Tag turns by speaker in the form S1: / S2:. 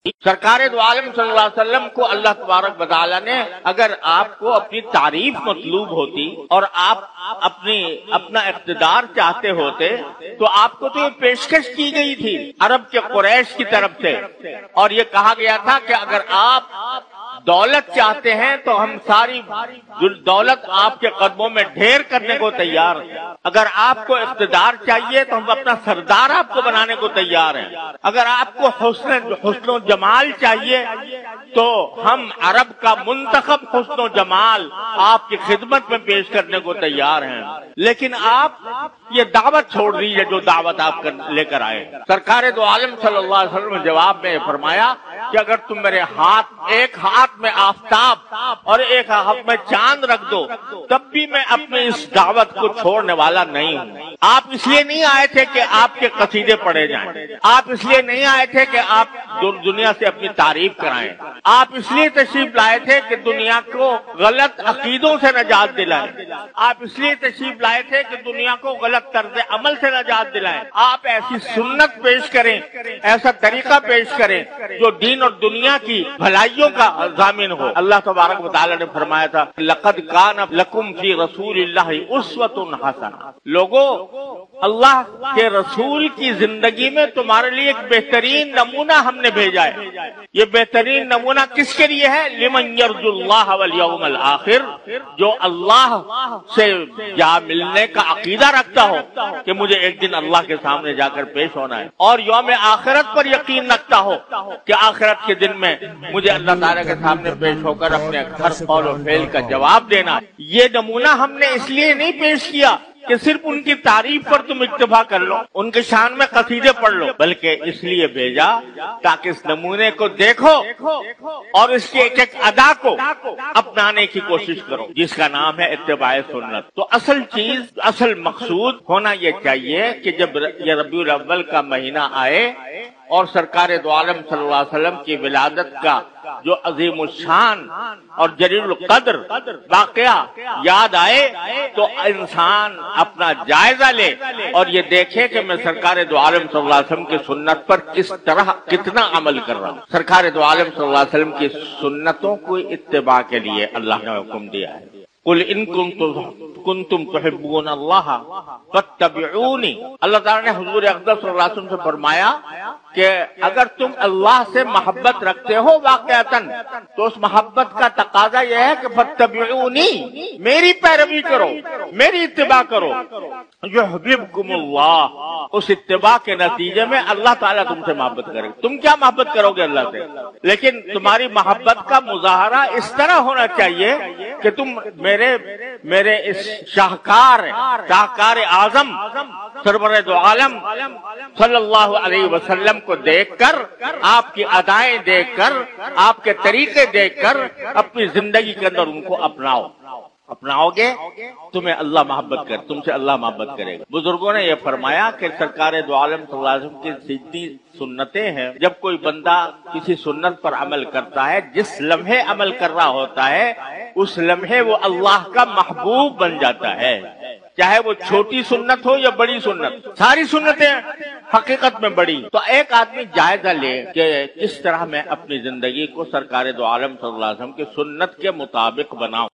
S1: سرکار دو عالم صلی اللہ علیہ وسلم کو اللہ تبارک و تعالی نے اگر آپ کو اپنی تعریف مطلوب ہوتی اور آپ اپنا اقتدار چاہتے ہوتے تو آپ کو تو یہ پیشکش کی گئی تھی عرب کے قریش کی طرف سے، اور یہ کہا گیا تھا کہ اگر آپ دولت چاہتے ہیں تو ہم ساری دولت آپ کے قدموں میں ڈھیر کرنے کو تیار ہیں، اگر آپ کو اقتدار چاہیے تو ہم اپنا سردار آپ کو بنانے کو تیار ہیں، اگر آپ کو حسن و جمال چاہیے تو ہم عرب کا منتخب حسن و جمال آپ کی خدمت میں پیش کرنے کو تیار ہیں، لیکن آپ یہ دعوت چھوڑ دیجیے جو دعوت آپ لے کر آئے۔ سرکار دو عالم صلی اللہ علیہ وسلم نے جواب میں فرمایا کہ اگر تم میرے ایک ہاتھ میں آفتاب اور ایک ہاتھ میں چاند رکھ دو تب بھی میں اپنی اس دعوت کو چھوڑنے والا نہیں ہوں۔ آپ اس لیے نہیں آئے تھے کہ آپ کے قصیدے پڑھے جائیں، آپ اس لیے نہیں آئے تھے کہ آپ دنیا سے اپنی تعریف کرائیں، آپ اس لیے تشریف لائے تھے کہ دنیا کو غلط عقیدوں سے نجات دلائیں، آپ اس لیے تشریف لائے تھے کہ دنیا کو غلط طرز عمل سے نجات دلائیں، آپ ایسی سنت پیش کریں، ایسا طریقہ پیش کریں جو دین اور دنیا کی بھلائیوں کا ضامن ہو۔ اللہ تبارک و تعالی نے فرمایا تھا لقد کان لکم فی رسول اللہ اسوۃ حسنہ، لوگو اللہ کے رسول کی زندگی میں تمہارے لیے ایک بہترین نمونہ ہم نے بھیجا ہے۔ یہ بہترین نمونہ کس کے لیے ہے؟ لمن یرجو اللہ والیوم الآخر، جو اللہ سے جا ملنے کا عقیدہ رکھتا ہو کہ مجھے ایک دن اللہ کے سامنے جا کر پیش ہونا ہے، اور یوم آخرت پر یقین رکھتا ہو کہ آخرت کے دن میں مجھے اللہ تعالیٰ کے سامنے پیش ہو کر اپنے ہر قول و فعل کا جواب دینا۔ یہ نمونہ ہم نے اس لیے نہیں پیش کیا کہ صرف ان کی تعریف پر تم اکتفا کر لو، ان کے شان میں قصیدے پڑھ لو، بلکہ اس لیے بھیجا تاکہ اس نمونے کو دیکھو اور اس کے ایک ایک ادا کو اپنانے کی کوشش کرو، جس کا نام ہے اتباع سنت۔ تو اصل مقصود ہونا یہ چاہیے کہ جب یہ ربیع الاول کا مہینہ آئے اور سرکار دو عالم صلی اللہ علیہ وسلم کی ولادت کا جو عظیم الشان اور جلیل القدر واقعہ یاد آئے تو انسان اپنا جائزہ لے اور یہ دیکھے کہ میں سرکار دو عالم صلی اللہ علیہ وسلم کی سنت پر کتنا عمل کر رہا ہوں۔ سرکار دو عالم صلی اللہ علیہ وسلم کی سنتوں کو اتباع کے لیے اللہ نے حکم دیا ہے، قل ان کنتم تحبون اللہ فاتبعونی۔ اللہ تعالیٰ نے حضور اقدس صلی اللہ علیہ وسلم سے فرمایا کہ اگر تم اللہ سے محبت رکھتے ہو واقعتاً تو اس محبت کا تقاضا یہ ہے کہ فاتبعونی، میری پیروی کرو، میری اتباع کرو، یحببکم اللہ۔ اس اتباع کے نتیجے میں اللہ تعالیٰ تم سے محبت کرے گا۔ تم کیا محبت کرو گے اللہ سے، لیکن تمہاری محبت کا مظاہرہ اس طرح ہونا چاہیے کہ تم میرے اس شاہکار اعظم سرور دو عالم صلی اللہ علیہ وسلم کو دیکھ کر، آپ کی ادائیں دیکھ کر، آپ کے طریقے دیکھ کر اپنی زندگی کے اندر ان کو اپناؤ گے، تمہیں اللہ تم سے اللہ محبت کرے گا۔ بزرگوں نے یہ فرمایا کہ سرکار دو عالم صلی اللہ علیہ وسلم کی سیدھی سنتیں ہیں، جب کوئی بندہ کسی سنت پر عمل کرتا ہے، جس لمحے عمل کر رہا ہوتا ہے اس لمحے وہ اللہ کا محبوب بن جاتا ہے، چاہے وہ چھوٹی سنت ہو یا بڑی سنت، ساری سنتیں حقیقت میں بڑی۔ تو ایک آدمی جائزہ لے کہ کس طرح میں اپنی زندگی کو سرکار دو عالم صلی اللہ علیہ وسلم کی سنت کے مطابق بناؤں۔